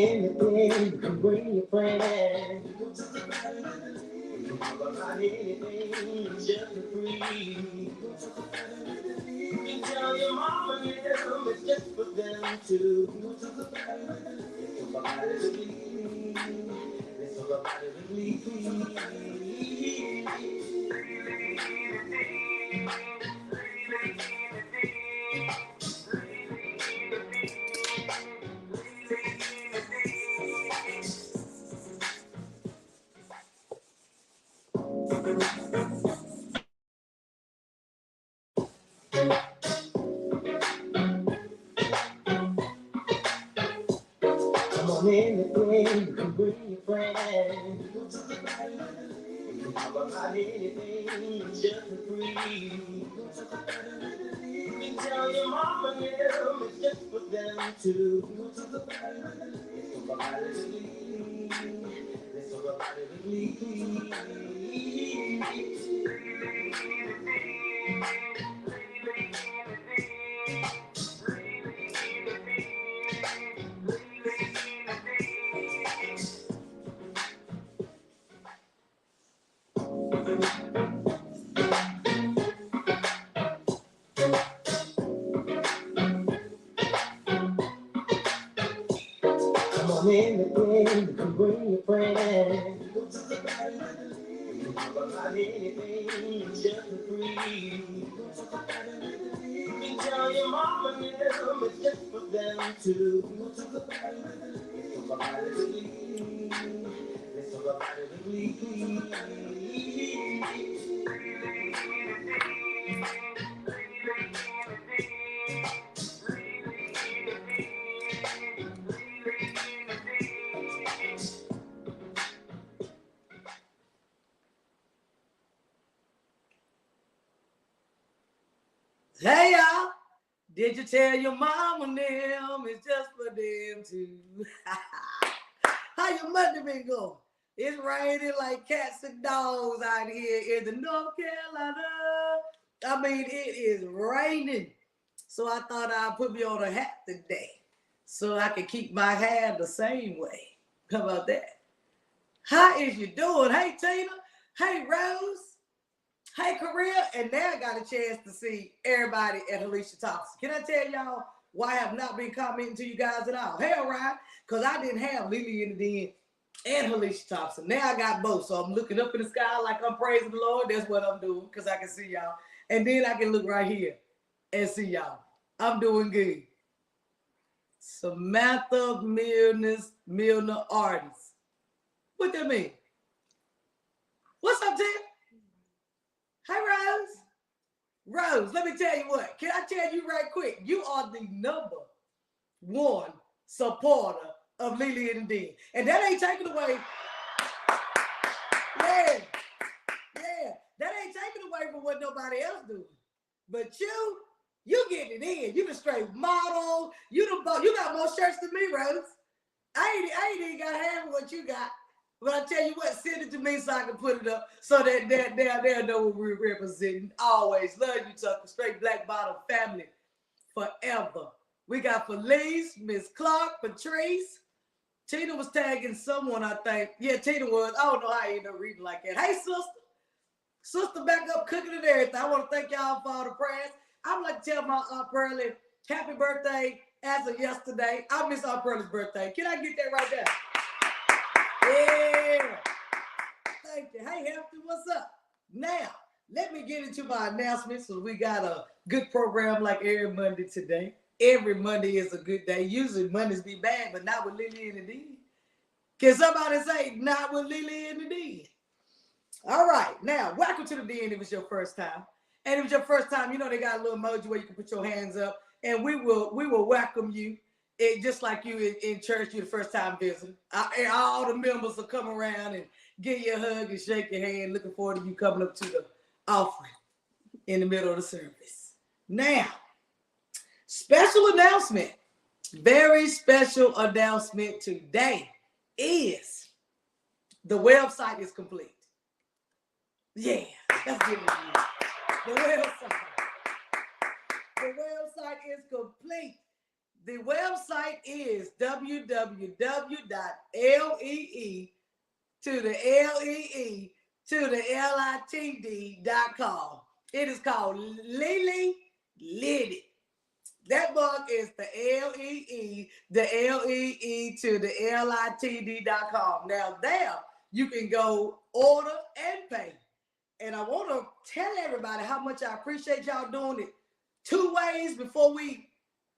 anything, you can bring your friend. You can talk about anything, just be free. You can tell your mama and them, it's just for them too. Let's talk about it with me. Let's talk about it with come on, anything, you can bring your friend. You can talk about anything, just be free. You can tell your mama and them, it's just for them too. Let's talk about it with me. Let's talk about it with me. Come on, anything, you can bring your friend. You can talk about anything, just be free. You can tell your mama and them, it's just for them too. Let's talk about it with me. Let's talk about it with me. Hey y'all, did you tell your mom and them it's just for them too? How your Monday been going? It's raining like cats and dogs out here in the North Carolina. I mean, it is raining. So I thought I'd put me on a hat today so I can keep my hair the same way. How about that? How is you doing? Hey, Tina. Hey, Rose. Hey, Korea. And now I got a chance to see everybody at Alicia Thompson. Can I tell y'all why I have not been commenting to you guys at all? Hell, right? Because I didn't have Lily in the Den and Alicia Thompson. Now I got both. So I'm looking up in the sky like I'm praising the Lord. That's what I'm doing because I can see y'all. And then I can look right here and see y'all. I'm doing good. Samantha Milner artist. What that mean? What's up, Tim? Hey, Rose. Rose, let me tell you what. Can I tell you right quick? You are the #1 supporter of Lily and the Den. And that ain't taking away. Yeah. That ain't taking away from what nobody else do. But you get it in. You the straight model. You got more shirts than me, Rose. I ain't even got half of what you got. But I tell you what, send it to me so I can put it up so that they'll know what we're representing. Always love you, Tucker. Straight black bottom family forever. We got Felice, Miss Clark, Patrice. Tina was tagging someone, I think. Yeah, Tina was. I don't know how you end up reading like that. Hey, sister. Sister back up cooking and everything. I want to thank y'all for all the prayers. I would like to tell my Aunt Pearlie happy birthday as of yesterday. I miss Aunt Pearlie's birthday. Can I get that right there? Yeah. Thank you. Hey, Hefty, what's up? Now, let me get into my announcements. So we got a good program like every Monday today. Every Monday is a good day. Usually Mondays be bad, but not with Lily and the Den. Can somebody say not with Lily and the Den? All right. Now, welcome to the Den if it's your first time. And if it's your first time, you know they got a little emoji where you can put your hands up, and we will welcome you. It just like you in church, you're the first time visitor. All the members will come around and give you a hug and shake your hand. Looking forward to you coming up to the offering in the middle of the service. Now, special announcement. Very special announcement today is the website is complete. Yeah, let's get it. The website is complete. The website is www.lee to the lee to the litd.com. It is called Lily Liddy. That book is the lee to the litd.com. Now there you can go order and pay. And I want to tell everybody how much I appreciate y'all doing it 2 ways before we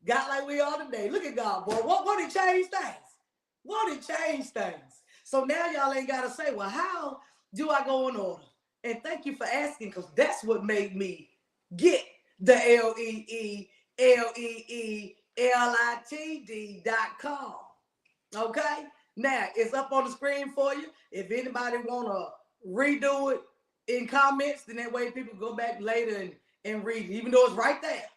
got like we are today. Look at God, boy. What he changed things? What he changed things? So now y'all ain't got to say, well, how do I go in order? And thank you for asking, because that's what made me get the LEELEELITD.com. Okay? Now, it's up on the screen for you. If anybody want to redo it in comments, then that way people go back later and read it, even though it's right there.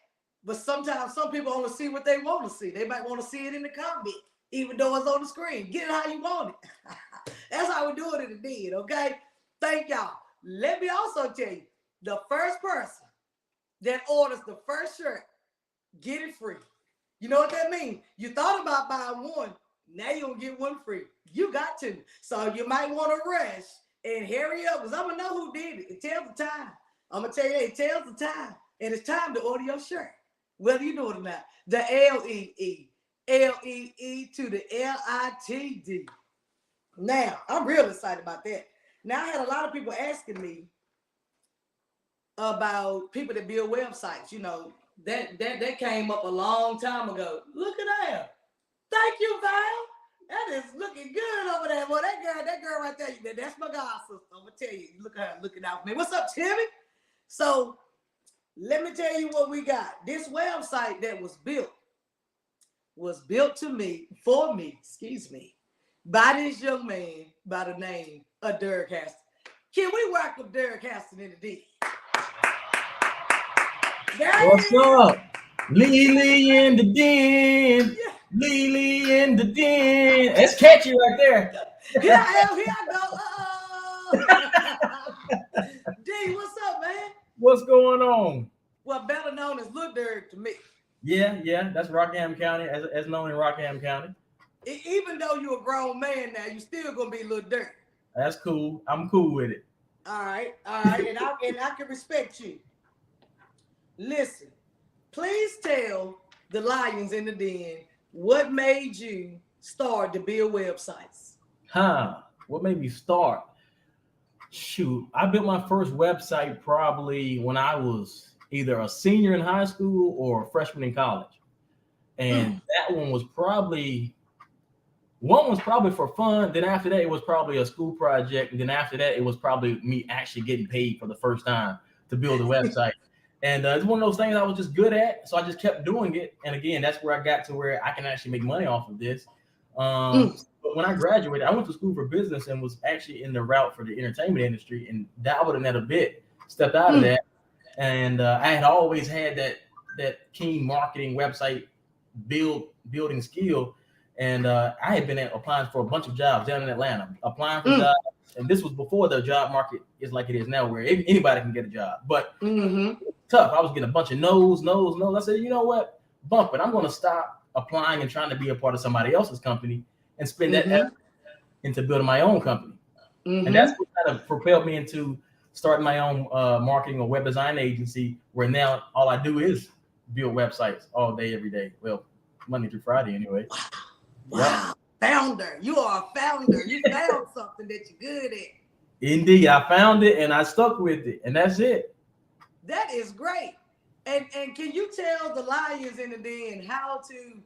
But sometimes some people only see what they want to see. They might want to see it in the comment, even though it's on the screen. Get it how you want it. That's how we're doing it indeed, okay? Thank y'all. Let me also tell you, the first person that orders the first shirt, get it free. You know what that means? You thought about buying one, now you're going to get one free. You got to. So you might want to rush and hurry up, because I'm going to know who did it. It tells the time. I'm going to tell you, it tells the time. And it's time to order your shirt, whether you know it or not. The LEE to the LITD. Now, I'm real excited about that. Now, I had a lot of people asking me about people that build websites. You know, that came up a long time ago. Look at that. Thank you, Val. That is looking good over there. Boy, that girl right there, that's my god sister. I'm going to tell you. Look at her looking out for me. What's up, Timmy? So, let me tell you what we got. This website that was built for me, by this young man by the name of Derek Haston. Can we welcome Derek Haston in the D? What's up? Lily in the den. Yeah. Lily in the den. That's catchy right there. Here I go. D, what's up, man? What's going on? Well, better known as Lil Derek to me. Yeah, that's Rockham County, as known in Rockham County. Even though you're a grown man now, you still gonna be Lil Derek. That's cool. I'm cool with it. All right, and I can respect you. Listen, please tell the lions in the den what made you start to build websites. What made me start? Shoot, I built my first website probably when I was either a senior in high school or a freshman in college. And that one was probably for fun. Then after that, it was probably a school project. And then after that, it was probably me actually getting paid for the first time to build a website. And it's one of those things I was just good at. So I just kept doing it. And again, that's where I got to where I can actually make money off of this. But when I graduated, I went to school for business and was actually in the route for the entertainment industry and dabbled in that a bit, stepped out of that. And I had always had that keen marketing website building skill. And I had been applying for a bunch of jobs down in Atlanta, applying for jobs. And this was before the job market is like it is now, where anybody can get a job. But tough. I was getting a bunch of no's. I said, you know what? Bump it. I'm going to stop applying and trying to be a part of somebody else's company and spend that effort into building my own company. And that's what kind of propelled me into starting my own marketing or web design agency, where now all I do is build websites all day, every day. Well, Monday through Friday anyway. Wow. Founder. You are a founder. You found something that you're good at. Indeed. I found it and I stuck with it. And that's it. That is great. And can you tell the lions in the den how to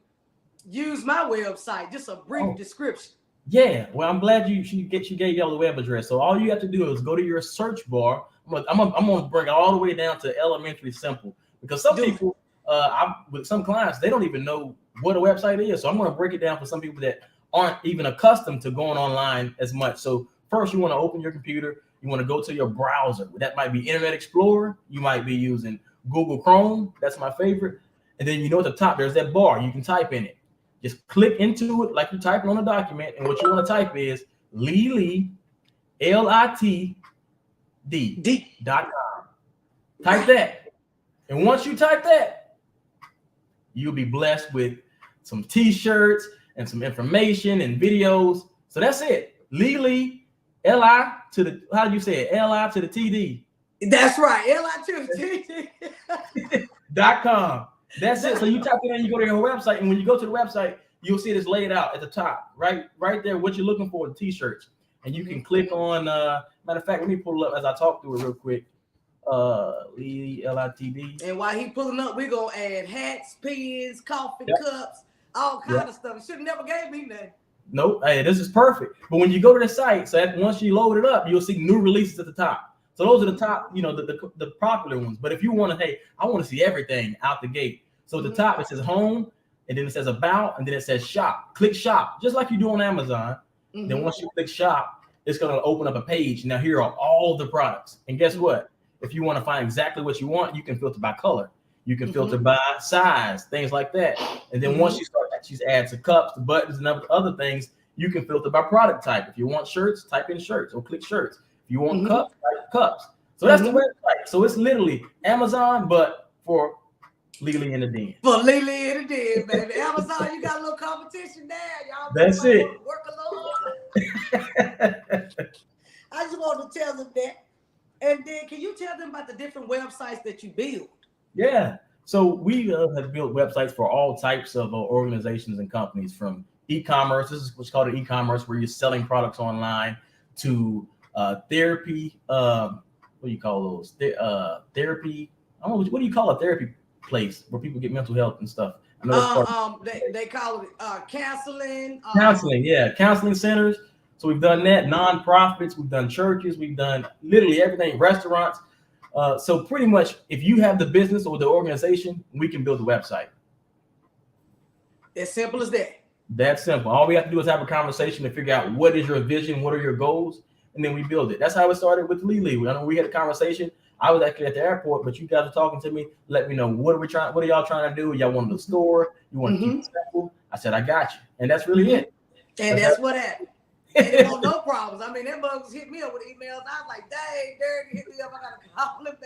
use my website? Just a brief description. Yeah, well, I'm glad she gave y'all the web address. So all you have to do is go to your search bar. I'm gonna bring it all the way down to elementary simple, because some people, with some clients, they don't even know what a website is. So I'm gonna break it down for some people that aren't even accustomed to going online as much. So first, you want to open your computer. You want to go to your browser. That might be Internet Explorer. You might be using Google Chrome. That's my favorite. And then at the top, there's that bar. You can type in it. Just click into it like you're typing on a document. And what you want to type is Lily, LITD.com. Type that. And once you type that, you'll be blessed with some t-shirts, and some information and videos. So that's it. Legally, L-I to the, how do you say it? L-I to the TD. That's right. Li2TD.com. That's it. So you type it in, you go to your website, and when you go to the website, you'll see this laid out at the top, right there, what you're looking for, the t-shirts. And you can click on, matter of fact, let me pull it up as I talk through it real quick. LITD. And while he pulling up, we're going to add hats, pins, coffee cups, all kind of stuff. You should have never gave me nothing. Nope. Hey, this is perfect. But when you go to the site, so once you load it up, you'll see new releases at the top. So those are the top, the popular ones. But if you want to, hey, I want to see everything out the gate. So at the top, it says home, and then it says about, and then it says shop. Click shop, just like you do on Amazon. Then once you click shop, it's going to open up a page. Now here are all the products. And guess what? If you want to find exactly what you want, you can filter by color. You can filter by size, things like that. And then once you start actually add to cups, the buttons, and other things, you can filter by product type. If you want shirts, type in shirts or click shirts. If you want cups, type cups. So that's the website. So it's literally Amazon, but for Legally in the Den. For Legally in the Den, baby. Amazon, you got a little competition there. Y'all that's it. Work a little. I just wanted to tell them that. And then can you tell them about the different websites that you build? Yeah. So we have built websites for all types of organizations and companies, from e-commerce. This is what's called an e-commerce, where you're selling products online, to therapy. What do you call those? Therapy. I don't know. What do you call a therapy place where people get mental health and stuff? I know they call it counseling. Counseling, yeah. Counseling centers. So we've done that. Nonprofits. We've done churches. We've done literally everything. Restaurants. So pretty much, if you have the business or the organization, we can build a website. As simple as that. That's simple. All we have to do is have a conversation to figure out what is your vision, what are your goals, and then we build it. That's how it started with Lily. I know we had a conversation. I was actually at the airport, but you guys are talking to me. Let me know, what are y'all trying to do? Y'all want the store? You want to keep it simple? I said, I got you. And that's really it. And that's what happened. And it was no problems. I mean, them bugs hit me up with emails. I was like, dang, Derek hit me up. I got to call him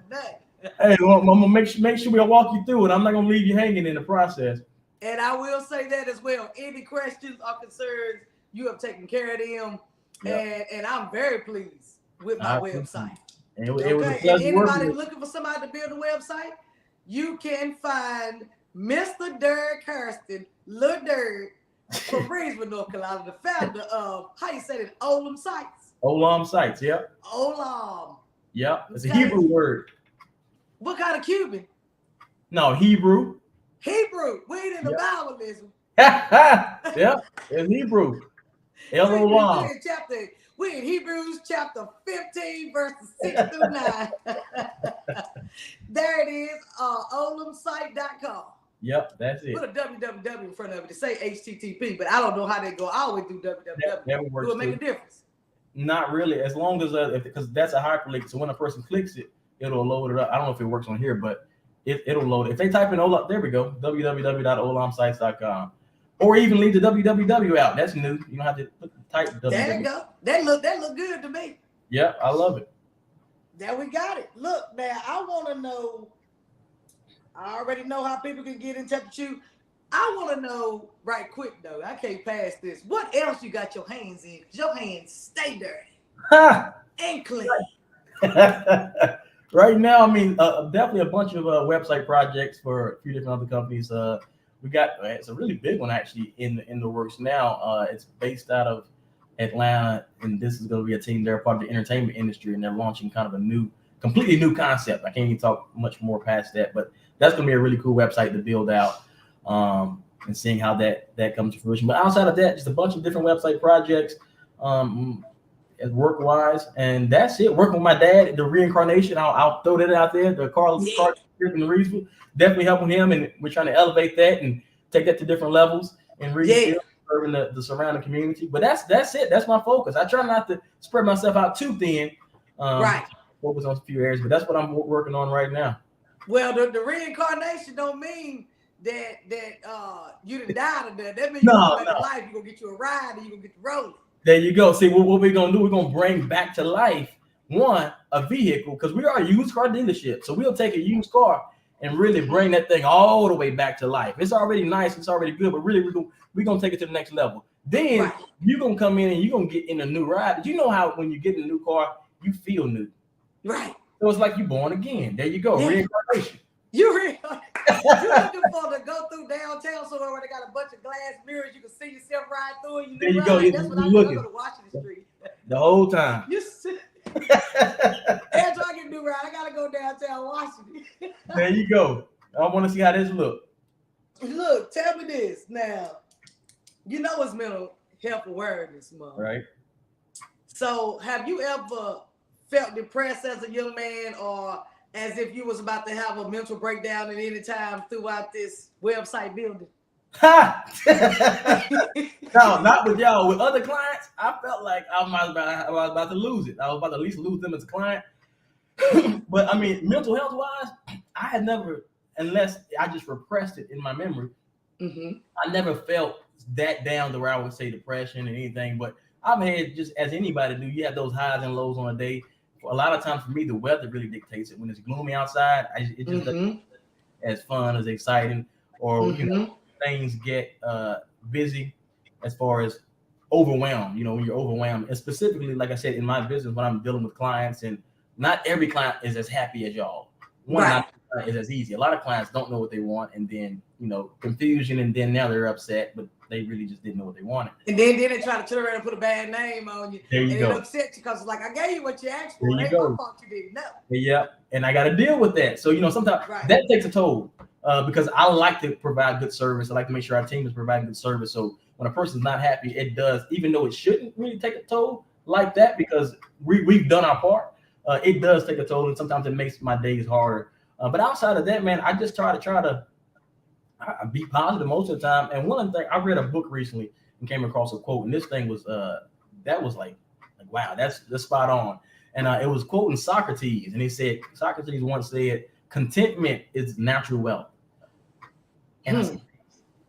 back. Hey, well, I'm going to make sure we'll walk you through it. I'm not going to leave you hanging in the process. And I will say that as well. Any questions or concerns, you have taken care of them. Yep. And I'm very pleased with my website. And it was and anybody looking for somebody to build a website, you can find Mr. Derek Hurston, Lil Derek, from Breesville, North Carolina, the founder of, how you say it, Olam Sites. Olam Sites, yep. Olam. Yep, it's a Hebrew word. What kind of Cuban? No, Hebrew. Hebrew. We ain't in the Bible, listen. Yep, it's Hebrew. Olam. We in Hebrews chapter 15, verses 6 through 9. There it is, olamsite.com. Yep, that's it. Put a www in front of it to say HTTP, but I don't know how they go. I always do www. That works. Do it make a difference? Not really, as long as because that's a hyperlink. So when a person clicks it, it'll load it up. I don't know if it works on here, but it'll load it. If they type in Olam, there we go, www.olamsites.com, or even leave the www out. That's new. You don't have to type www. There you go. That look good to me. Yeah, I love it. There we got it. Look, now I want to know. I already know how people can get in touch with you. I want to know right quick though. I can't pass this. What else you got your hands in? Your hands stay dirty and clean. Right now, I mean, definitely a bunch of website projects for a few different other companies. We got it's a really big one actually in the works now. It's based out of Atlanta, and this is going to be a team. They're part of the entertainment industry, and they're launching kind of a completely new concept. I can't even talk much more past that, but that's going to be a really cool website to build out, and seeing how that comes to fruition. But outside of that, just a bunch of different website projects, work-wise, and that's it. Working with my dad, the reincarnation, I'll throw that out there. The Carlos in the Reedsville, definitely helping him, and we're trying to elevate that and take that to different levels and really serving the surrounding community. But that's it. That's my focus. I try not to spread myself out too thin. Focus on a few areas, but that's what I'm working on right now. Well, the reincarnation don't mean that you didn't die to that. That means you're going back to life. You're going to get you a ride and you're going to get to rolling. There you go. See, what we're going to do, we're going to bring back to life, a vehicle, because we are a used car dealership. So we'll take a used car and really bring that thing all the way back to life. It's already nice, it's already good, but really we're gonna take it to the next level. Then Right. you're gonna come in and you're gonna get in a new ride. You know how when you get in a new car, you feel new. Right. So it's like you're born again. There you go, Yeah. reincarnation. You looking for to go through downtown somewhere where they got a bunch of glass mirrors, you can see yourself right through it. There you go. You're That's what I do. I looking go to Washington Street. the whole time. You see, every time I get a new ride, I gotta go downtown Washington. There you go. I want to see how this look. Look, tell me this now. You know it's Mental Health Awareness Month, Right. So, have you ever felt depressed as a young man, or as if you was about to have a mental breakdown at any time throughout this website building? Ha! No, not with y'all. With other clients, I felt like I was about to lose it. I was about to at least lose them as a client. But I mean, mental health wise, I had never, unless I just repressed it in my memory, I never felt that down to where I would say depression and anything. But I've had, just as anybody do, you have those highs and lows on a day. A lot of times for me, the weather really dictates it. When it's gloomy outside, it just doesn't as fun, as exciting, or you know, things get busy as far as overwhelmed. You know, when you're overwhelmed, and specifically, like I said, in my business, when I'm dealing with clients, and not every client is as happy as y'all. One, Right. not every client is as easy. A lot of clients don't know what they want, and then confusion, and then now they're upset, but they really just didn't know what they wanted. And then they try to turn around and put a bad name on you. There you and go. It upset you because like I gave you what you asked for. There you Ain't go. my fault you didn't know. Yeah, and I got to deal with that. So sometimes that takes a toll because I like to provide good service. I like to make sure our team is providing good service. So when a person's not happy, it does, even though it shouldn't really take a toll like that, because we've done our part. It does take a toll, and sometimes it makes my days harder. But outside of that, man, I just try to be positive most of the time. And one of the things, I read a book recently and came across a quote, and this thing was that was like wow, that's spot on. And it was quoting Socrates, and he said, Socrates once said, "Contentment is natural wealth." And I said,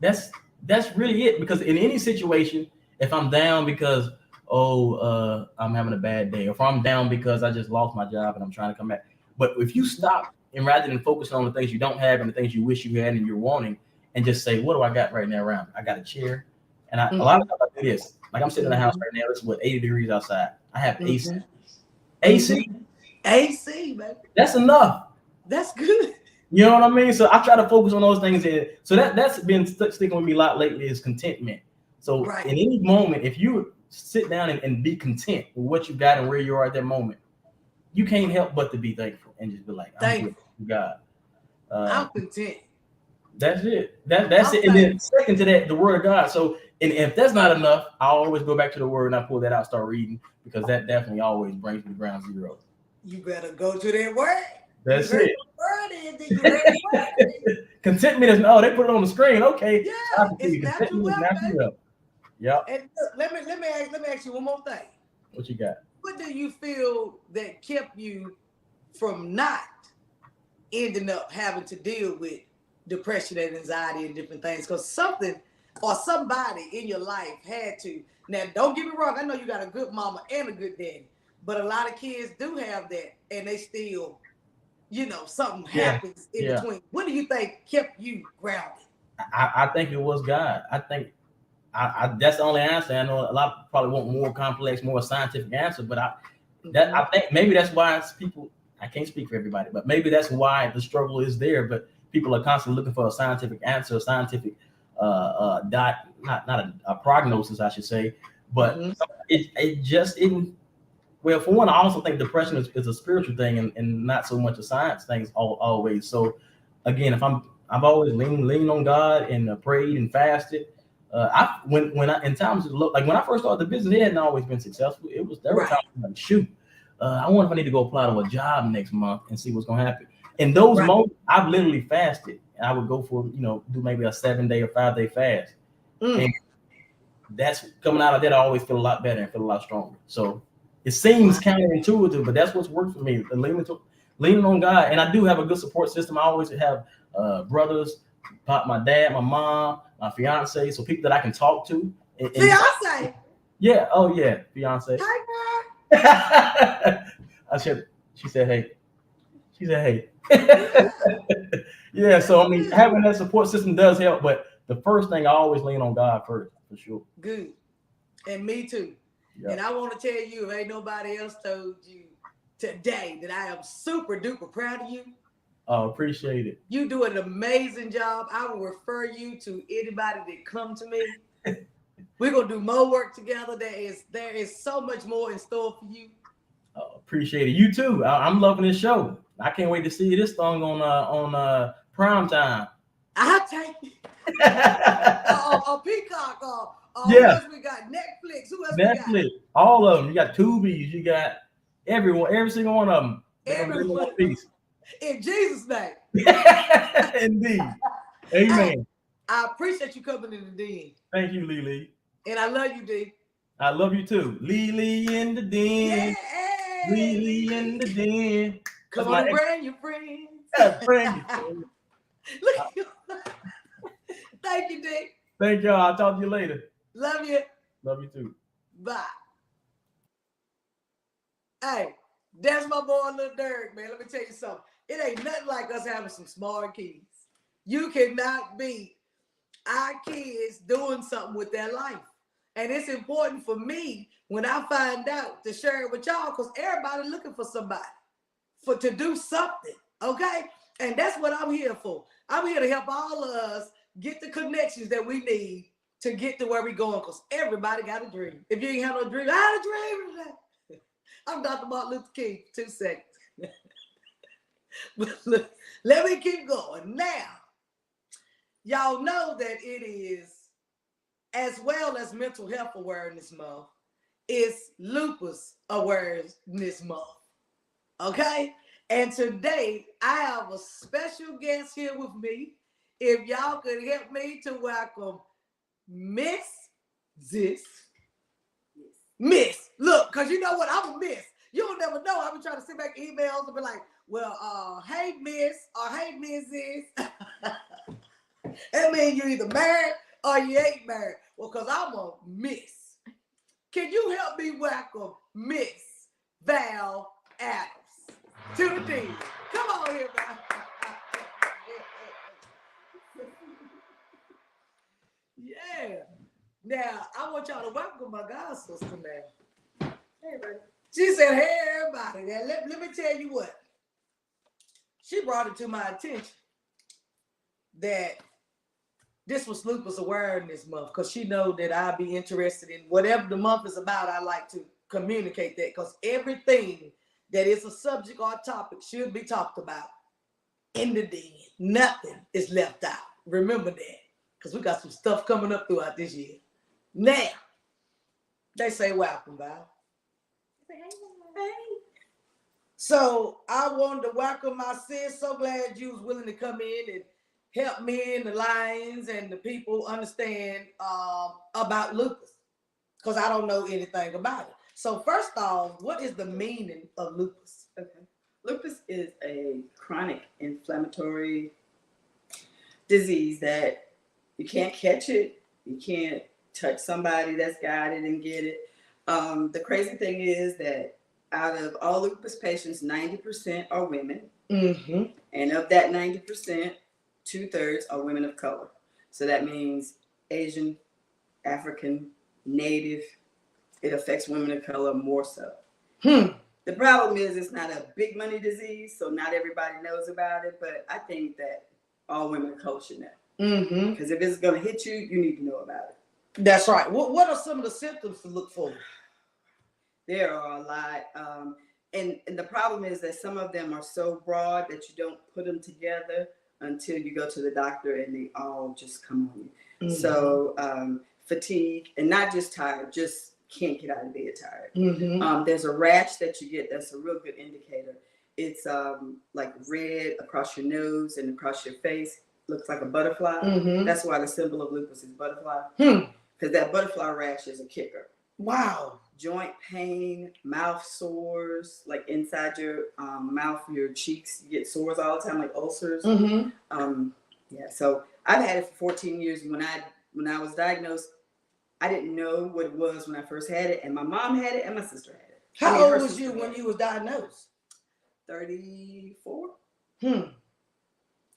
that's really it, because in any situation, if I'm down because I'm having a bad day, or if I'm down because I just lost my job and I'm trying to come back, but if you stop and rather than focus on the things you don't have and the things you wish you had and you're wanting, and just say, what do I got right now around me? I got a chair, and a lot of times I do this. Like I'm sitting in the house right now. It's 80 degrees outside. I have AC. AC, baby. That's enough. That's good. You know what I mean? So I try to focus on those things. And so that's been sticking with me a lot lately, is contentment. So in any moment, if you sit down and be content with what you got and where you are at that moment, you can't help but to be thankful and just be like, I'm grateful to God. I'm content. That's it. That's it. And then second to that, the word of God. So, and if that's not enough, I always go back to the word and I pull that out, start reading, because that definitely always brings me to ground zero. You better go to that word. That's it. Contentment is they put it on the screen. Okay. Yeah, it's natural wealth. Yeah. And let me ask you one more thing. What you got? What do you feel that kept you from not ending up having to deal with depression and anxiety and different things? Because something or somebody in your life had to. Now, don't get me wrong. I know you got a good mama and a good daddy, but a lot of kids do have that, and they still, something happens in between. What do you think kept you grounded? I think it was God. I think that's the only answer. I know a lot of probably want more complex, more scientific answer, but I think maybe that's why people. I can't speak for everybody, but maybe that's why the struggle is there. But people are constantly looking for a scientific answer, a scientific not a prognosis, I should say. But it just isn't. Well, for one, I also think depression is a spiritual thing and not so much a science thing always. So again, if I've always leaned on God and prayed and fasted. When I in times of like when I first started the business, it hadn't always been successful. There were times like, shoot, I wonder if I need to go apply to a job next month and see what's gonna happen. In those moments, I've literally fasted. And I would go for do maybe a 7-day or 5-day fast. And that's coming out of that, I always feel a lot better and feel a lot stronger. So it seems counterintuitive, but that's what's worked for me. Leaning on God. And I do have a good support system. I always have brothers, my dad, my mom, my fiance, so people that I can talk to. Fiance? Yeah. Oh yeah, fiance. Hi, She said, hey. She said, hey. Yeah, so I mean, having that support system does help, but the first thing I always lean on God first, for sure. Good. And me too. And Yep. I want to tell you, if ain't nobody else told you today that I am super duper proud of you. Appreciate it. You do an amazing job. I will refer you to anybody that come to me. We're gonna do more work together. There is so much more in store for you. Appreciate it. You too. I'm loving this show. I can't wait to see this thing on prime time. I'll take it. Peacock, who Yeah, else we got? Netflix. Who else we got? Netflix, all of them. You got Tubies. You got everyone, every single one of them. They're gonna bring me Everyone. one piece. In Jesus' name. Indeed. Hey, Amen. I appreciate you coming in the den. Thank you, Lily. And I love you, D. I love you too. Lily in the Yeah, den. Lily in Lily. the den. That's Come on my and ex bring your friends. friend. Look at you. Thank you, D. Thank y'all. I'll talk to you later. Love you. Love you too. Bye. Hey, that's my boy, Lil Durk, man. Let me tell you something. It ain't nothing like us having some smart kids. You cannot beat our kids doing something with their life. And it's important for me when I find out to share it with y'all, because everybody looking for somebody to do something, okay? And that's what I'm here for. I'm here to help all of us get the connections that we need to get to where we're going, because everybody got a dream. If you ain't have no dream, I had a dream. I'm Dr. Martin Luther King. 2 seconds. But look, let me keep going. Now, y'all know that it is, as well as Mental Health Awareness Month, it's Lupus Awareness Month. Okay? And today, I have a special guest here with me. If y'all could help me to welcome Miss This. Miss. Look, because you know what? I'm a miss. You'll never know. I've been trying to sit back emails and be like, well, hey, Miss, or hey, Mrs. That means you're either married or you ain't married. Well, because I'm a miss. Can you help me welcome Miss Val Adams to the team? Come on here, Val. Yeah. Now, I want y'all to welcome my god sister now. Hey, everybody. She said, hey, everybody. Now, let me tell you what. She brought it to my attention that this was Lupus Awareness Month, because she know that I'd be interested in whatever the month is about. I like to communicate that, because everything that is a subject or a topic should be talked about in the den. Nothing is left out. Remember that, because we got some stuff coming up throughout this year. Now, they say welcome, Val. Hey. So I wanted to welcome my sis. So glad you was willing to come in and help me and the Lions and the people understand about lupus, because I don't know anything about it. So first off, what is the meaning of lupus? Okay. Lupus is a chronic inflammatory disease that you can't catch it. You can't touch somebody that's got it and get it. The crazy thing is that out of all lupus patients, 90% are women. Mm-hmm. And of that 90%, 2/3 are women of color. So that means Asian, African, Native. It affects women of color more so. The problem is it's not a big money disease, so not everybody knows about it, but I think that all women of color should know. Mm-hmm. Because if it's going to hit you, you need to know about it. That's right. What are some of the symptoms to look for? There are a lot. And the problem is that some of them are so broad that you don't put them together until you go to the doctor and they all just come on you. Mm-hmm. So fatigue, and not just tired, just can't get out of bed tired. Mm-hmm. There's a rash that you get that's a real good indicator. It's like red across your nose and across your face. Looks like a butterfly. Mm-hmm. That's why the symbol of lupus is butterfly. Because that butterfly rash is a kicker. Wow. Joint pain, mouth sores, like inside your mouth, your cheeks, you get sores all the time, like ulcers. Mm-hmm. Yeah, so I've had it for 14 years. When I was diagnosed, I didn't know what it was when I first had it, and my mom had it, and my sister had it. How old was you when you was diagnosed? 34.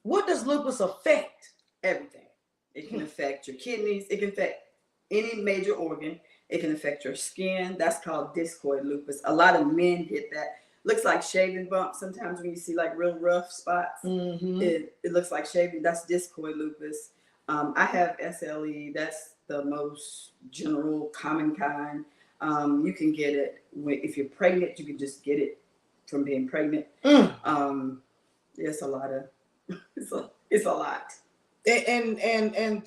What does lupus affect? Everything. It can affect your kidneys. It can affect any major organ. It can affect your skin. That's called discoid lupus. A lot of men get that. Looks like shaving bumps sometimes when you see like real rough spots. It looks like shaving. That's discoid lupus. I have SLE. That's the most general, common kind. You can get it if you're pregnant. You can just get it from being pregnant. It's a lot of. It's a lot. And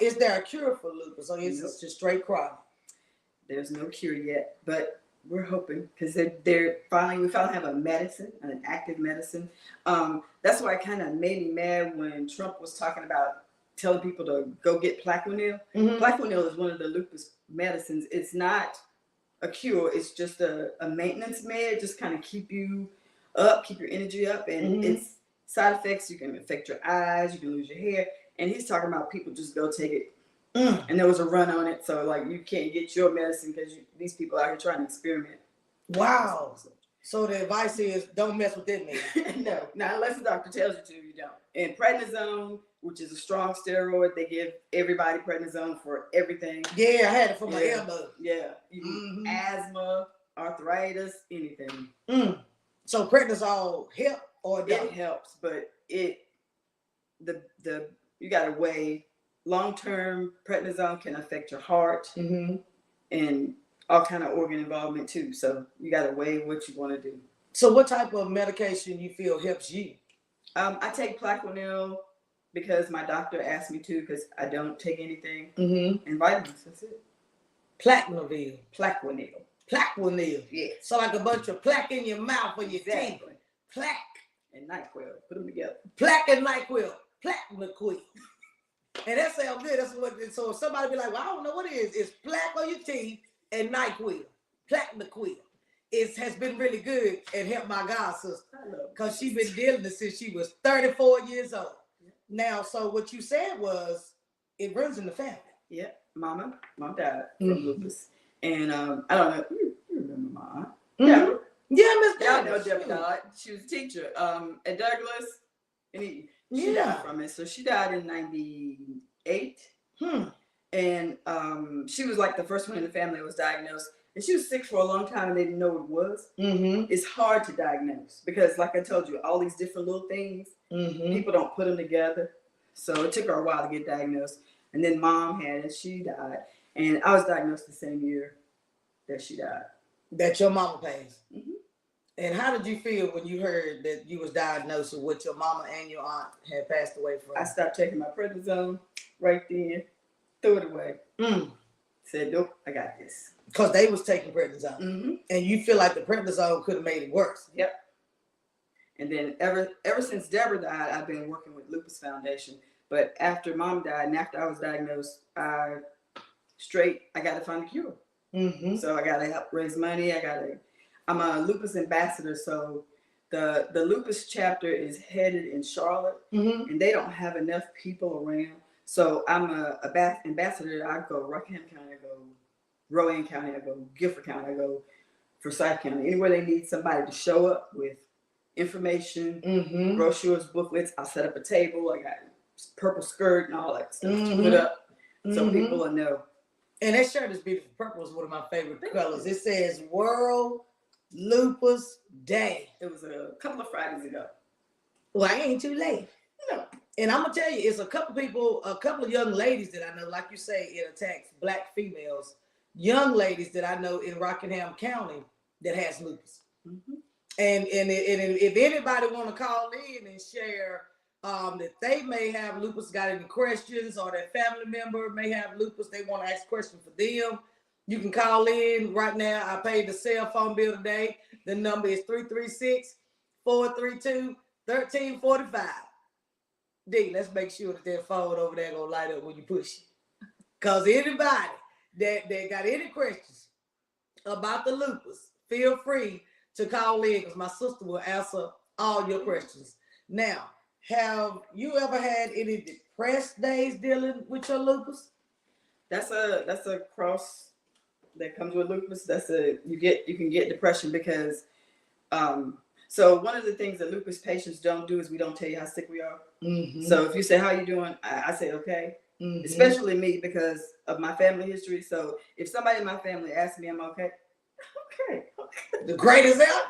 is there a cure for lupus, or is it just straight chronic? There's no cure yet, but we're hoping because we finally have a medicine, an active medicine. That's why it kind of made me mad when Trump was talking about telling people to go get Plaquenil. Plaquenil is one of the lupus medicines. It's not a cure. It's just a maintenance med, just kind of keep you up, keep your energy up, and it's side effects. You can affect your eyes, you can lose your hair, and he's talking about people just go take it. And there was a run on it, so like you can't get your medicine because these people out here trying to experiment. Wow. So the advice is don't mess with that man. No, not unless the doctor tells you to. You don't. And prednisone, which is a strong steroid, they give everybody prednisone for everything. Yeah, I had it for my elbow. Yeah, asthma, arthritis, anything. So prednisone help or don't? It helps, but you gotta weigh. Long-term prednisone can affect your heart and all kind of organ involvement too. So you got to weigh what you want to do. So what type of medication you feel helps you? I take Plaquenil because my doctor asked me to because I don't take anything. And vitamins, that's it. Plaquenil. Plaquenil. Yeah. So like a bunch of plaque in your mouth or your teeth. Plaque. And NyQuil. Put them together. Plaque and NyQuil. Plaquenil. And that sounds good. That's what. So if somebody be like, "Well, I don't know what it is." It's plaque on your teeth and NyQuil, Plaquenil. It has been really good and helped my god sister because she's been dealing with it since she was 34 years old. Now, so what you said was it runs in the family. Yeah, mom died from lupus, and I don't know. You remember my aunt? Yeah, Miss Y'all know Debbie died. She was a teacher at Douglas, and she died from it. So she died in 98. And she was like the first one in the family that was diagnosed. And she was sick for a long time and they didn't know what it was. It's hard to diagnose because, like I told you, all these different little things, people don't put them together. So it took her a while to get diagnosed. And then mom had it, she died. And I was diagnosed the same year that she died. That your mama passed. And how did you feel when you heard that you was diagnosed with what your mama and your aunt had passed away from? I stopped taking my prednisone right then, threw it away. Said, nope, I got this. Because they was taking prednisone. And you feel like the prednisone could have made it worse. Yep. And then ever since Deborah died, I've been working with Lupus Foundation. But after mom died and after I was diagnosed, I got to find a cure. So I got to help raise money. I'm a lupus ambassador, so the lupus chapter is headed in Charlotte, and they don't have enough people around. So I'm a ambassador. I go Rockingham County, I go Rowan County, I go Guilford County, I go Forsyth County. Anywhere they need somebody to show up with information, brochures, booklets, I'll set up a table. I got purple skirt and all that stuff to put up so people will know. And that shirt is beautiful. Purple is one of my favorite colors. It says World Lupus Day. It was a couple of Fridays ago. Well, I ain't too late. No. And I'm gonna tell you, it's a couple of young ladies that I know, like you say, it attacks black females, young ladies that I know in Rockingham County that has lupus. And if anybody want to call in and share that they may have lupus, got any questions, or their family member may have lupus, they want to ask questions for them, you can call in right now. I paid the cell phone bill today. The number is 336-432-1345. D, let's make sure that phone over there gonna light up when you push it. Cause anybody that got any questions about the lupus, feel free to call in because my sister will answer all your questions. Now, have you ever had any depressed days dealing with your lupus? That's a cross that comes with lupus. You can get depression because So one of the things that lupus patients don't do is we don't tell you how sick we are. Mm-hmm. So if you say, how you doing? I say, okay. Mm-hmm. Especially me because of my family history. So if somebody in my family asks me, I'm okay. Okay. The greatest ever.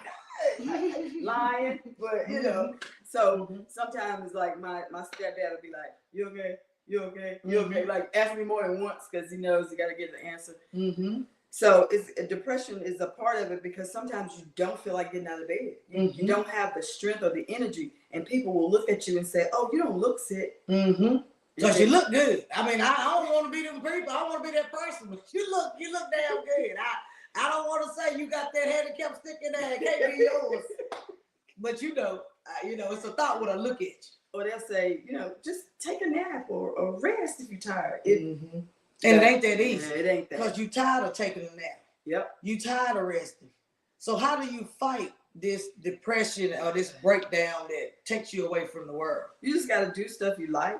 Lying, but you know. So sometimes like my stepdad will be like, you okay? You okay? You okay? Like ask me more than once because he knows you got to get the answer. Mm-hmm. So depression is a part of it because sometimes you don't feel like getting out of bed. You don't have the strength or the energy, and people will look at you and say, "Oh, you don't look sick." Because you look good. I mean, I don't want to be them people. I want to be that person, but you look damn good. I don't want to say you got that handicap stick in there. It can't be yours. But it's a thought when I look at you. Or they'll say, just take a nap or rest if you're tired. And it ain't that easy. Yeah, it ain't that. Because you're tired of taking a nap. Yep. You tired of resting. So how do you fight this depression or this breakdown that takes you away from the world? You just got to do stuff you like.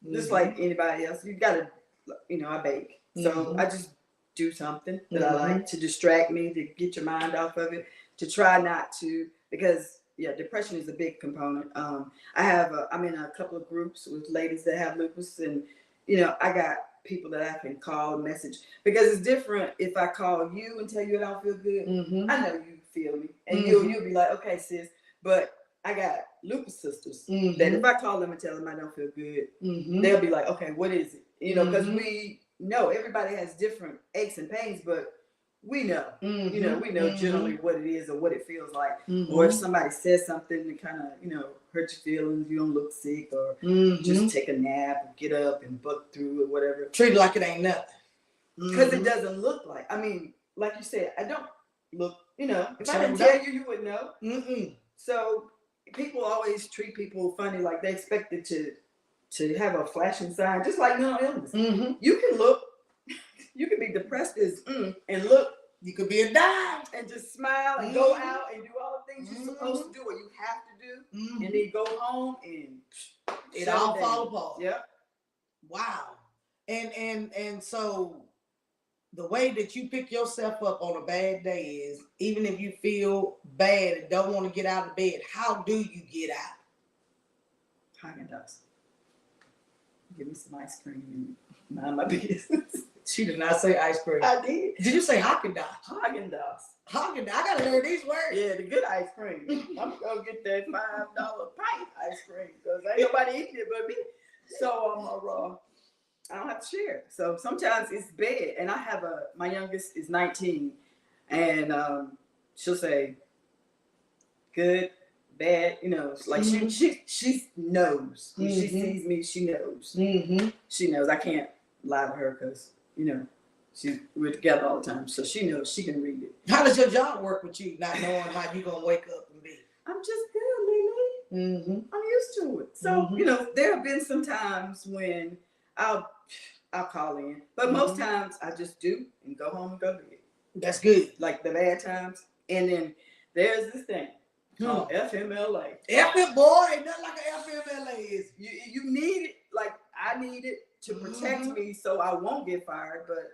Just like anybody else. You got to, I bake. So I just do something that I like to distract me, to get your mind off of it, to try not to, because depression is a big component. I'm in a couple of groups with ladies that have lupus, and I got people that I can call, message, because it's different if I call you and tell you I don't feel good. I know you feel me, and you'll be like, okay, sis, but I got lupus sisters that if I call them and tell them I don't feel good, they'll be like, okay, what is it? Because we know everybody has different aches and pains, but we know, we know generally what it is or what it feels like. Or if somebody says something that kind of, hurt your feelings, you don't look sick, or just take a nap or get up and buck through or whatever. Treat it like it ain't nothing. Because it doesn't look like, like you said, I don't look, if I didn't tell you, you wouldn't know. So people always treat people funny, like they expected to have a flashing sign, just like mental illness. You can look, you can be depressed and look. You could be a dime and just smile and go out and do all the things you're supposed to do or you have to do, and then go home and it all fall apart. Yep. Wow. And so the way that you pick yourself up on a bad day is, even if you feel bad and don't want to get out of bed, how do you get out? Haagen-Dazs. Give me some ice cream and mind my business. She did not say ice cream. I did. Did you say Haagen-Dazs? Haagen-Dazs. Haagen-Dazs. I gotta learn these words. Yeah, the good ice cream. I'm gonna get that $5 pint ice cream because ain't nobody eating it but me. So I don't have to share. So sometimes it's bad, and I have my youngest is 19, and she'll say, "Good, bad," like she knows. When she sees me, she knows. She knows. I can't lie to her because we're together all the time, so she knows she can read it. How does your job work with you, not knowing how you gonna wake up and be? I'm just good, Lily. I'm used to it. So there have been some times when I'll call in, but most times I just do and go home and go to bed. That's good. Like the bad times, and then there's this thing called FMLA. Boy, ain't nothing like an FMLA is. You need it, like I need it to protect me so I won't get fired, but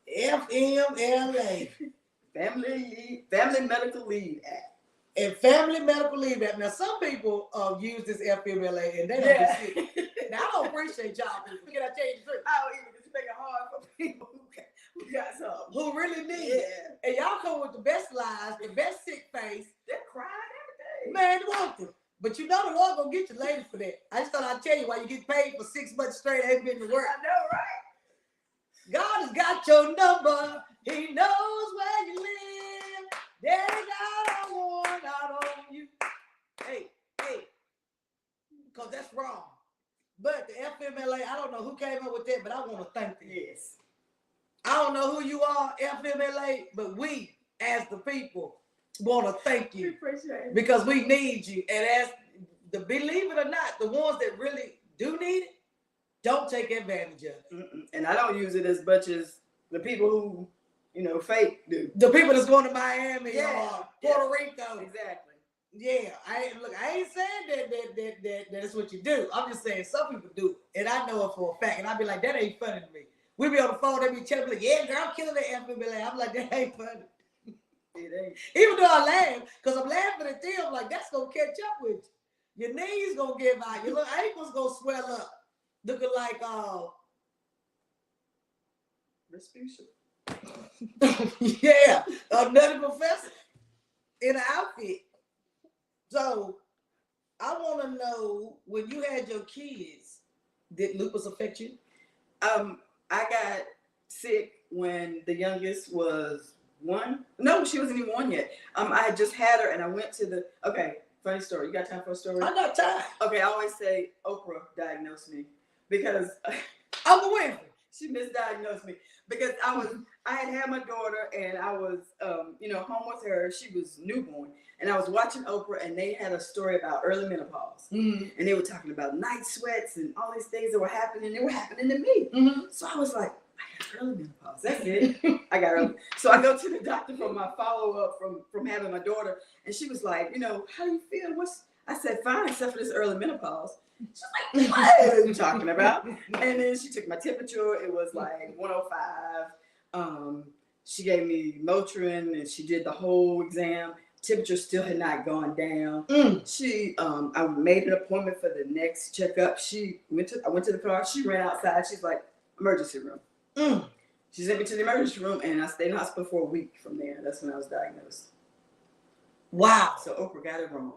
FMLA. Family Medical Leave Act. And Family Medical Leave Act. Now some people use this FMLA and they don't get sick. Now I don't appreciate y'all people. Can I tell you the truth? I don't either. It's making it hard for people who got something. Who really need it. And y'all come with the best lies, the best sick face. They're crying every day. Man, they want to. But the Lord gonna get you later for that. I just thought I'd tell you why you get paid for 6 months straight. I ain't been to work. I know, right? God has got your number. He knows where you live. There's not a one out on you. Hey. Because that's wrong. But the FMLA, I don't know who came up with that, but I want to thank them. Yes. I don't know who you are, FMLA, but we, as the people, want to thank you. We appreciate it. Because we need you. And believe it or not, the ones that really do need it, don't take advantage of it. And I don't use it as much as the people who, fake do. The people that's going to Miami or Puerto Rico. Exactly. Yeah, I ain't saying that that's what you do. I'm just saying some people do it, and I know it for a fact. And I be like, that ain't funny to me. We be on the phone, they be chatting, like, yeah, girl, I'm killing that FMLA. I'm like, that ain't funny. It ain't. Even though I laugh, because I'm laughing at them, like, that's going to catch up with you. Your knees going to give out. Your little ankles going to swell up. Looking like, Respucia. yeah, a nutty professor in an outfit. So, I want to know, when you had your kids, did lupus affect you? I got sick when the youngest was 1. No, she wasn't even 1 yet. I had just had her, and I went to the. Okay, funny story. You got time for a story? I got time. Okay, I always say Oprah diagnosed me because Oprah Winfrey. She misdiagnosed me because I had my daughter, and I was home with her. She was newborn, and I was watching Oprah, and they had a story about early menopause, and they were talking about night sweats and all these things that were happening. They were happening to me. So I was like, I got early menopause. That's it. I got early. So I go to the doctor for my follow up from having my daughter, and she was like, how do you feel? I said, fine, except for this early menopause. She's like, what are you talking about? And then she took my temperature. It was like 105. She gave me Motrin, and she did the whole exam. Temperature still had not gone down. I made an appointment for the next checkup. I went to the car. She ran outside. She's like, emergency room. She sent me to the emergency room, and I stayed in the hospital for a week from there. That's when I was diagnosed. Wow. So Oprah got it wrong.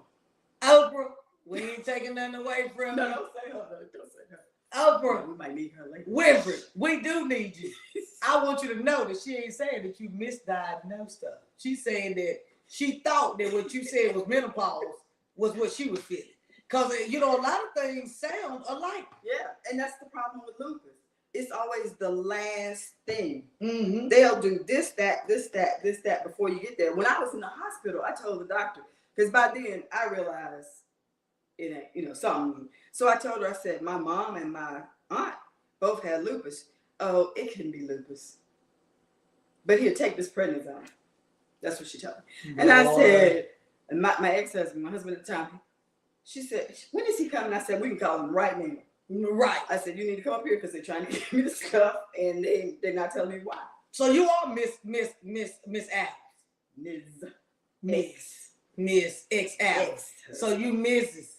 Oprah, we ain't taking nothing away from No, you. don't say her. Don't say her. Oprah, we might need her later. Winfrey, we do need you. I want you to know that she ain't saying that you misdiagnosed her. She's saying that she thought that what you said was menopause was what she was feeling. Because, a lot of things sound alike. Yeah, and that's the problem with lupus. It's always the last thing. Mm-hmm. They'll do this, that before you get there. When I was in the hospital, I told the doctor, because by then I realized it ain't, something. So I told her, I said, my mom and my aunt both had lupus. Oh, it couldn't be lupus. But here, take this prednisone. That's what she told me. And I said, and my ex-husband, my husband at the time, she said, when is he coming? I said, we can call him right now. Right. I said, you need to come up here because they're trying to give me the stuff, and they're not telling me why. So you are Miss Adams. Miss X Adams. So you Mrs.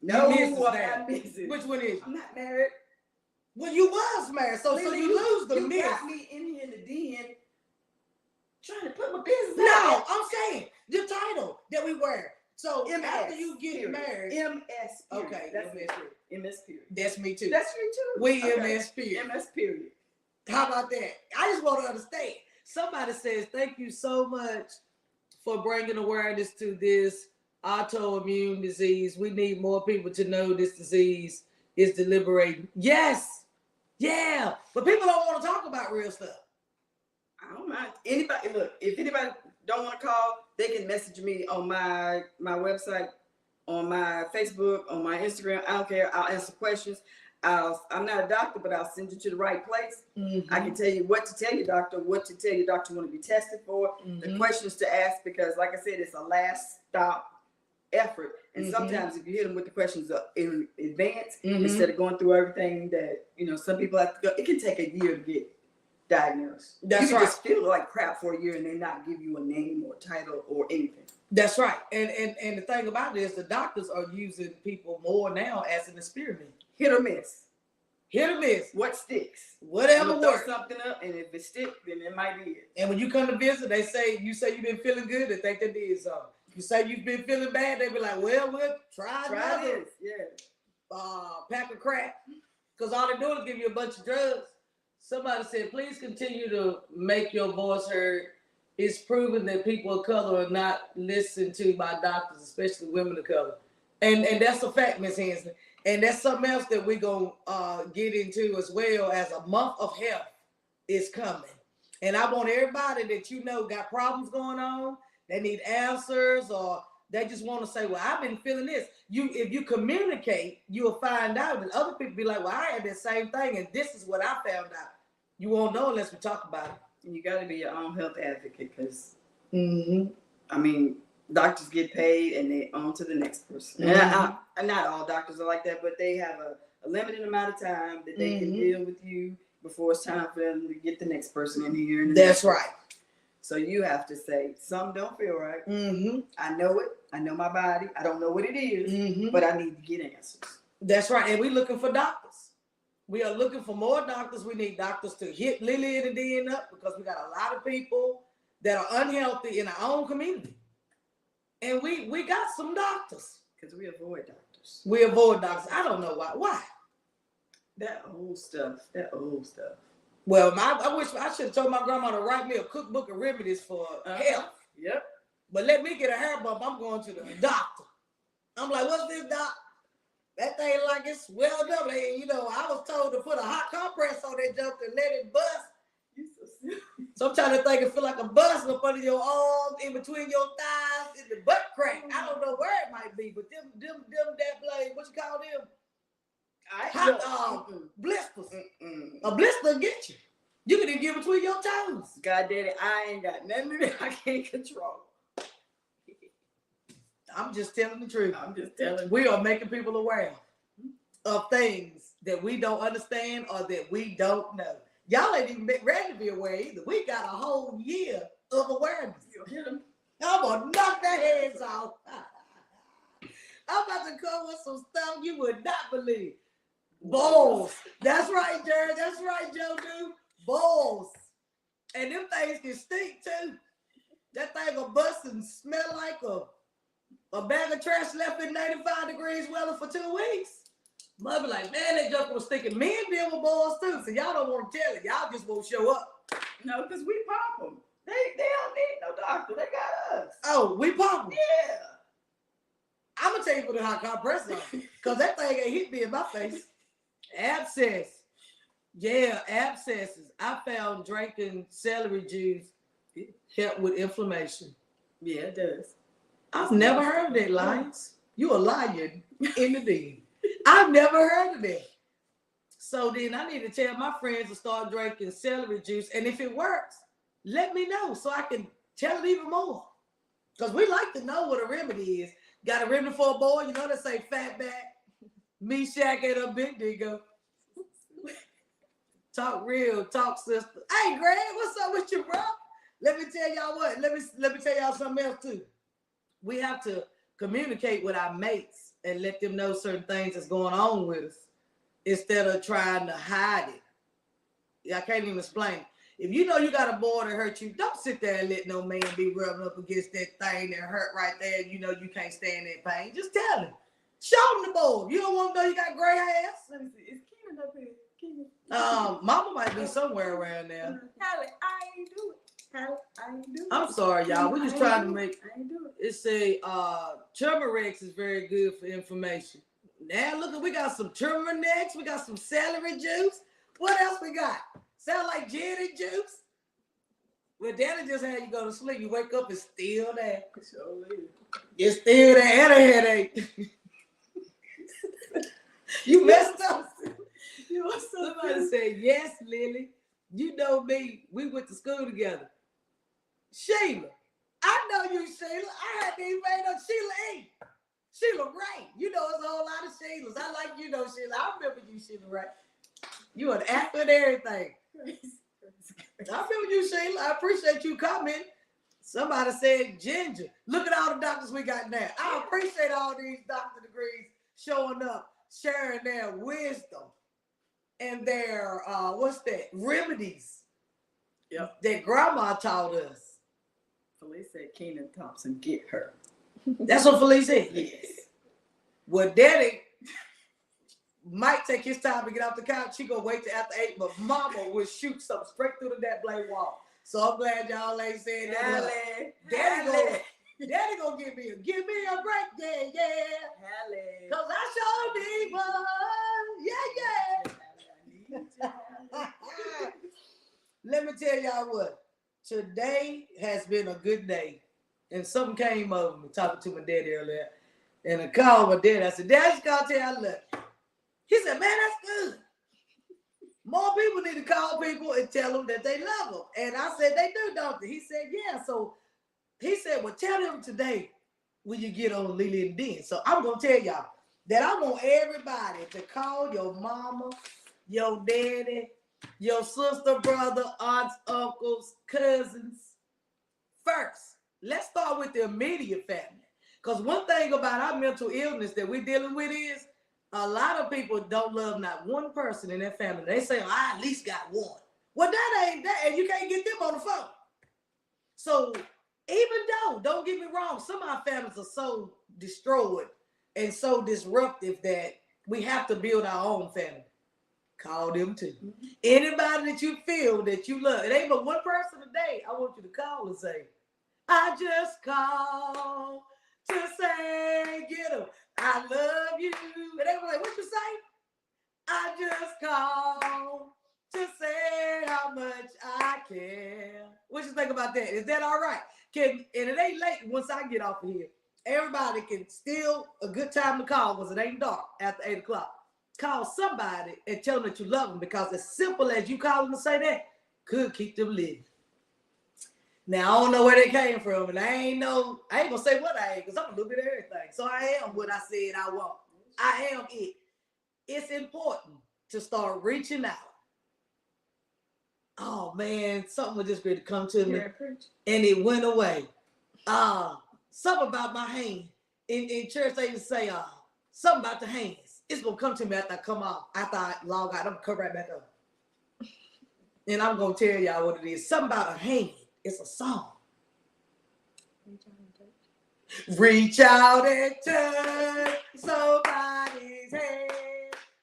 No, you I'm not Mrs. Which one is? I'm not married. Well, you was married, so you lose the miss. You got me in here in the den trying to put my business out. No, I'm saying the title that we wear. So MS, after you get married, MS. Period. Okay, that's MS. MS period. That's me too. That's you too. We okay. MS period. MS period. How about that? I just want to understand. Somebody says, thank you so much for bringing awareness to this autoimmune disease. We need more people to know this disease is deliberating. Yes. Yeah. But people don't want to talk about real stuff. I don't mind. Anybody, look, if anybody don't want to call, they can message me on my website, on my Facebook, on my Instagram. I don't care. I'll answer questions. I'm not a doctor, but I'll send you to the right place. I can tell you what to tell your doctor, what to tell your doctor you want to be tested for, the questions to ask, because like I said, it's a last stop effort. And sometimes if you hit them with the questions in advance, instead of going through everything that, some people have to go, it can take a year to get diagnosed. That's you right. Just feel like crap for a year and they not give you a name or title or anything. That's right. And the thing about it is the doctors are using people more now as an experiment. Hit or miss. Hit or miss. What sticks? Whatever works. Throw something up, and if it sticks, then it might be it. And when you come to visit, you say you've been feeling good, they think they did something. You say you've been feeling bad, they be like, well, we'll try another pack of crack. Because all they're doing is give you a bunch of drugs. Somebody said, please continue to make your voice heard. It's proven that people of color are not listened to by doctors, especially women of color. And that's a fact, Ms. Hensley. And that's something else that we're going to get into as well, as a month of health is coming. And I want everybody that got problems going on, they need answers, or they just want to say, well, I've been feeling this. If you communicate, you'll find out. And other people be like, well, I had the same thing, and this is what I found out. You won't know unless we talk about it. And you got to be your own health advocate because, I mean, doctors get paid and they on to the next person. And not all doctors are like that, but they have a limited amount of time that they can deal with you before it's time for them to get the next person in here. That's right. So you have to say, something don't feel right. Mm-hmm. I know it. I know my body. I don't know what it is, Mm-hmm. but I need to get answers. That's right. And we're looking for doctors. We are looking for more doctors. We need doctors to hit Lily and the Den up because we got a lot of people that are unhealthy in our own community. And we got some doctors. Because we avoid doctors. We avoid doctors. I don't know why. Why? That old stuff. That old stuff. Well, I wish I should have told my grandma to write me a cookbook of remedies for health. Yep. But let me get a hair bump. I'm going to the doctor. I'm like, what's this, doc? That thing like it's swelled up. And, you know, I was told to put a hot compress on that junk and let it bust. You so silly. Sometimes I think it feel like a bust up under your arm, in between your thighs, in the butt crack. I don't know where it might be, but them that blade, what you call them? Hot blisters. A blister get you. You can even get between your toes. God daddy, I ain't got nothing that I can't control. I'm just telling the truth. I'm just telling. We are making people aware of things that we don't understand or that we don't know. Y'all ain't even ready to be aware either. We got a whole year of awareness. I'm gonna knock their heads off. I'm about to come with some stuff you would not believe. Balls. That's right, Jared. That's right, Joe Dude. Balls. And them things can stink too. That thing will bust and smell like a bag of trash left in 95 degrees weather for 2 weeks. Mother like, man, that junk was stinking. Men deal with balls too, so y'all don't want to tell it. Y'all just won't show up. No, because we pop them. They don't need no doctor. They got us. Oh, we pop them. Yeah. I'm going to tell you for the hot compressor because that thing ain't hit me in my face. Abscess. Yeah, abscesses. I found drinking celery juice help with inflammation. Yeah, it does. I've never heard of that, Lions. You a liar in the den. I've never heard of that. So then I need to tell my friends to start drinking celery juice. And if it works, let me know so I can tell it even more. Because we like to know what a remedy is. Got a remedy for a boy? You know they say fat back, me shack at a big digger. Talk real, talk sister. Hey Greg, what's up with you, bro? Let me tell y'all what. Let me tell y'all something else too. We have to communicate with our mates and let them know certain things that's going on with us instead of trying to hide it. I can't even explain it. If you know you got a boy that hurt you, don't sit there and let no man be rubbing up against that thing that hurt right there. You know you can't stand that pain. Just tell him. Show him the boy. You don't want to know you got gray ass. Let me see. Is Keenan up here? Keenan. Mama might be somewhere around there. Hallie, I ain't do it. Hallie, I ain't do it. I'm sorry, y'all. We're just trying to make. I ain't do it. It's a turmeric is very good for inflammation. Now look, we got some turmeric. We got some celery juice. What else we got? Sound like gin and juice? Well, Daddy just had you go to sleep. You wake up and still there. You're still there and a headache. You messed up. Somebody said, yes, Lily. You know me. We went to school together. Sheila. I know you, Sheila. I had these made up Sheila E. Sheila Ray. You know, it's a whole lot of Sheilas. I like you know, Sheila. I remember you, Sheila Ray. You an actor and everything. I remember you, Sheila. I appreciate you coming. Somebody said ginger. Look at all the doctors we got now. I appreciate all these doctor degrees showing up, sharing their wisdom and their remedies. Yep. That grandma taught us. Felice said Keenan Thompson, get her. That's what Felice said. Yes. Well, Daddy might take his time to get off the couch. She gonna wait till after 8, but Mama will shoot something straight through the that blade wall. So I'm glad y'all ain't saying that. Daddy gonna give me a break, yeah. Hallie. Cause I sure need one. Yeah. Let me tell y'all what. Today has been a good day. And something came over me talking to my daddy earlier. And I called my daddy. I said, Dad, I just gotta tell you I love you. He said, man, that's good. More people need to call people and tell them that they love them. And I said, they do, don't they? He said, yeah. So he said, well, tell them today when you get on Lily and Den. So I'm going to tell y'all that I want everybody to call your mama, your daddy, your sister, brother, aunts, uncles, cousins, first. Let's start with the immediate family. Because one thing about our mental illness that we're dealing with is a lot of people don't love not one person in their family. They say, oh, I at least got one. Well, that ain't that, and you can't get them on the phone. So even though, don't get me wrong, some of our families are so destroyed and so disruptive that we have to build our own family. Call them too. Mm-hmm. Anybody that you feel that you love, it ain't but one person today. I want you to call and say, I just called to say, get them, I love you. And they were like, what you say? I just called to say how much I care. What you think about that? Is that all right? And it ain't late once I get off of here. Everybody can still a good time to call because it ain't dark after 8 o'clock. Call somebody and tell them that you love them, because as simple as you call them to say that could keep them living. Now, I don't know where they came from, and I ain't gonna say what I am, because I'm a little bit of everything. So I am what I said I want. I am it. It's important to start reaching out. Oh man, something was just ready to come to me, and it went away. Something about my hand. In church, they used to say, something about the hands. It's gonna come to me after I come off. After I log out, I'm gonna come right back up. And I'm gonna tell y'all what it is. Something about a hand. It's a song. Reach out and touch somebody's hand.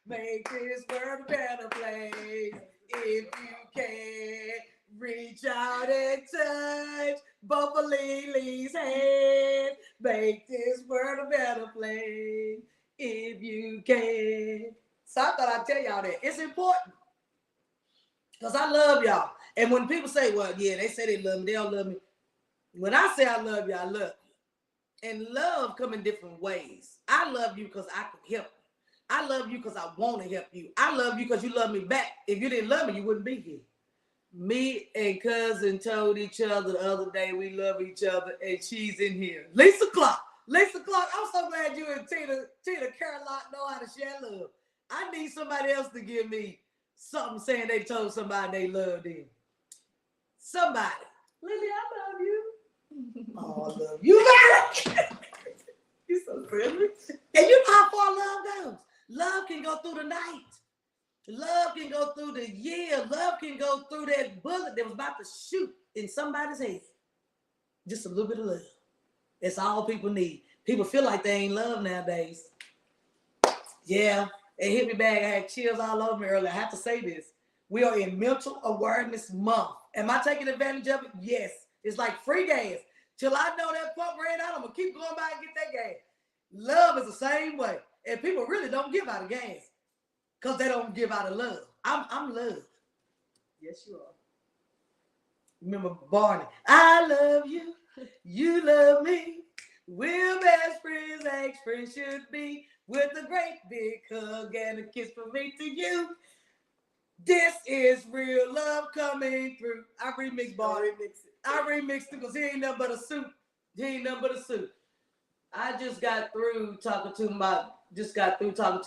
Make this world a better place. If you can, reach out and touch both of Lily's hands. Make this world a better place. If you can. So I thought I'd tell y'all that. It's important. Because I love y'all. And when people say, well, yeah, they say they love me, they don't love me. When I say I love you, I love you. And love come in different ways. I love you because I can help you. I love you because I want to help you. I love you because you love me back. If you didn't love me, you wouldn't be here. Me and cousin told each other the other day we love each other, and she's in here. Lisa Clark. Lisa Clark, I'm so glad you and Tina Carlock know how to share love. I need somebody else to give me something saying they told somebody they loved them. Somebody. Lily, I love you. Oh, I love you. You're so silly. And you know how far love goes. Love can go through the night. Love can go through the year. Love can go through that bullet that was about to shoot in somebody's head. Just a little bit of love. That's all people need. People feel like they ain't loved nowadays. Yeah, it hit me bad. I had chills all over me earlier. I have to say this. We are in Mental Awareness Month. Am I taking advantage of it? Yes. It's like free gas. Till I know that pump ran out, I'm going to keep going by and get that gas. Love is the same way. And people really don't give out of gas because they don't give out of love. I'm loved. Yes, you are. Remember Barney. I love you. You love me. We're best friends, ex-friends should be. With a great big hug and a kiss from me to you. This is real love coming through. I remixed Barney. I remixed it because he ain't nothing but a suit. He ain't nothing but a suit. I just got through talking to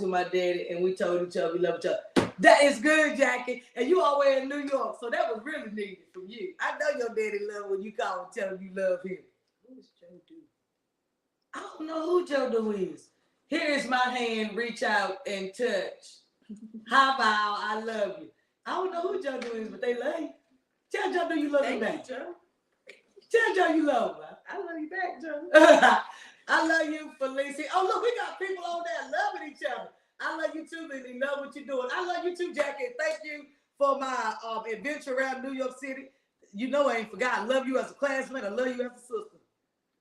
my daddy, and we told each other we love each other. That is good, Jackie. And you all way in New York, so that was really needed from you. I know your daddy love when you call and tell him you love him. Who is Joe Do? I don't know who Joe Do is. Here is my hand, reach out and touch. How about I love you? I don't know who Joe Do is, but they love you. Tell Joe Do you love him back. Joe. Tell Joe you love him. I love you back, Joe. I love you, Felicia. Oh, look, we got people on there loving each other. I love you too, Lily. Love what you're doing. I love you too, Jackie. Thank you for my adventure around New York City. You know I ain't forgot. I love you as a classmate. I love you as a sister.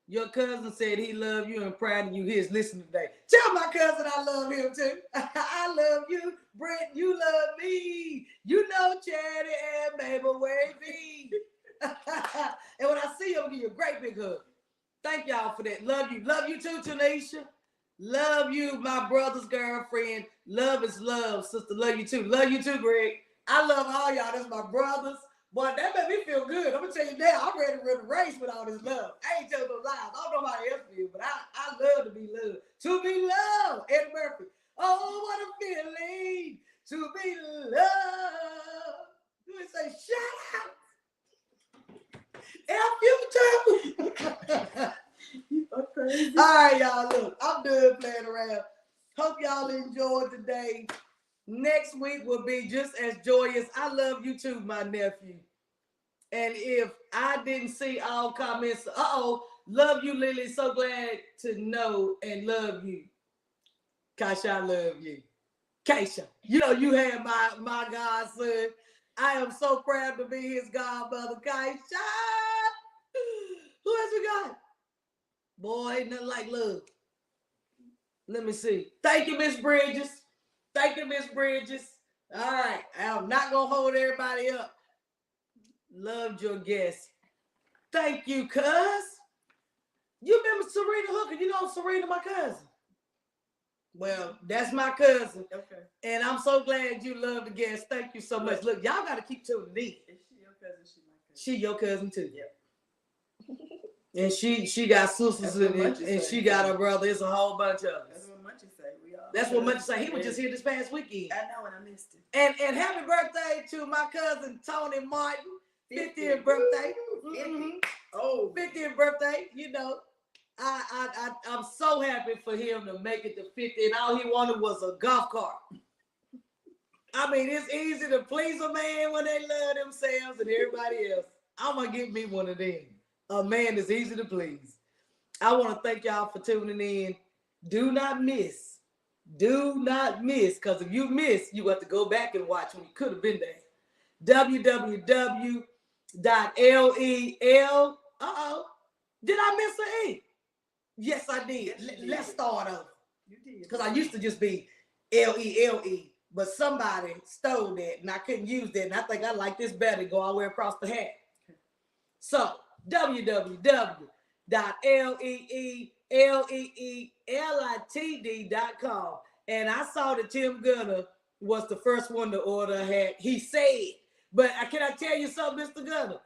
Your cousin said he loved you and proud of you. He's listening today. Tell my cousin I love him too. I love you. Brent, you love me. You know Charity and Mabel Wavy. And when I see you, I'm going to give you a great big hug. Thank y'all for that. Love you. Love you too, Tanisha. Love you, my brother's girlfriend. Love is love, sister. Love you too. Love you too, Greg. I love all y'all. That's my brothers. Boy, that made me feel good. I'm going to tell you now, I'm ready to run a race with all this love. I ain't telling no lies. I don't know how else feel, but I love to be loved. To be loved. Eddie Murphy. Oh, what a feeling to be loved. You would say, shut up. F you too. right, y'all. Look, I'm done playing around. Hope y'all enjoyed today. Next week will be just as joyous. I love you too, my nephew. And if I didn't see all comments, love you, Lily. So glad to know and love you. Kasha, I love you. Keisha, you know you had my godson. I am so proud to be his godmother, Keisha. Who else we got? Boy, ain't nothing like love. Let me see. Thank you, Miss Bridges. Thank you, Miss Bridges. All right, I'm not gonna hold everybody up. Loved your guest. Thank you, cuz. You remember Serena Hooker? You know Serena, my cousin. Well, that's my cousin. Okay. And I'm so glad you love the guest. Thank you so much. Look, y'all got to keep tuning in. Is she your cousin? She my cousin. She your cousin too. Yep. And she got sisters and she got her brother. It's a whole bunch of us. That's what Munchie say. That's what Munchie say. He was just here this past weekend. I know, and I missed it. And happy birthday to my cousin Tony Martin. 50th birthday. Mm-hmm. Oh, 50th birthday. You know, I'm so happy for him to make it to 50, and all he wanted was a golf cart. I mean, it's easy to please a man when they love themselves and everybody else. I'm gonna get me one of them. A man is easy to please. I want to thank y'all for tuning in. Do not miss. Do not miss, because if you miss, you have to go back and watch when you could have been there. www.lel. Did I miss an E? Yes, I did. Yes, Let's start over. you did. Because I used to just be LELE, but somebody stole that and I couldn't use that. And I think I like this better, go all the way across the hat. So www.leelitd.com. And I saw that Tim Gunner was the first one to order a hat. He said, but can I tell you something, Mr. Gunner?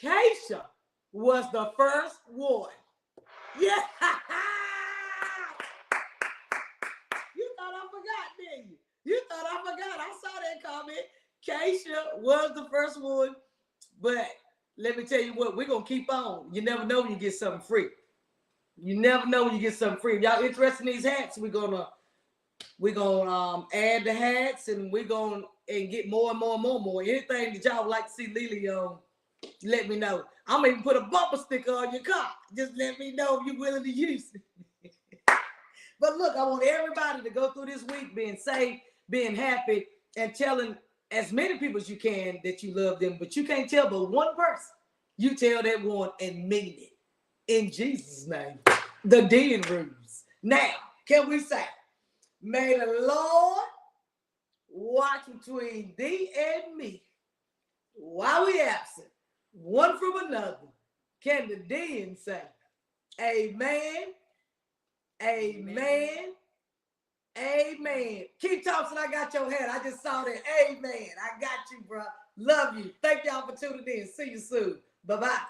Keisha was the first one. Yeah. You thought I forgot, didn't you? You thought I forgot. I saw that comment. Keisha was the first one. But let me tell you what, we're going to keep on. You never know when you get something free. You never know when you get something free. If y'all interested in these hats, we're gonna add the hats, and we're going to get more and more and more and more. Anything that y'all would like to see Lily on, let me know. I'm going to even put a bumper sticker on your car. Just let me know if you're willing to use it. But look, I want everybody to go through this week being safe, being happy, and telling as many people as you can that you love them. But you can't tell but one person. You tell that one and mean it. In Jesus' name. The Den Rooms. Now, can we say, may the Lord watch between thee and me while we absent, one from another. Can the Den say, amen, amen, amen. Keith Thompson, I got your hat. I just saw that. Amen. I got you, bro. Love you. Thank y'all for tuning in. See you soon. Bye-bye.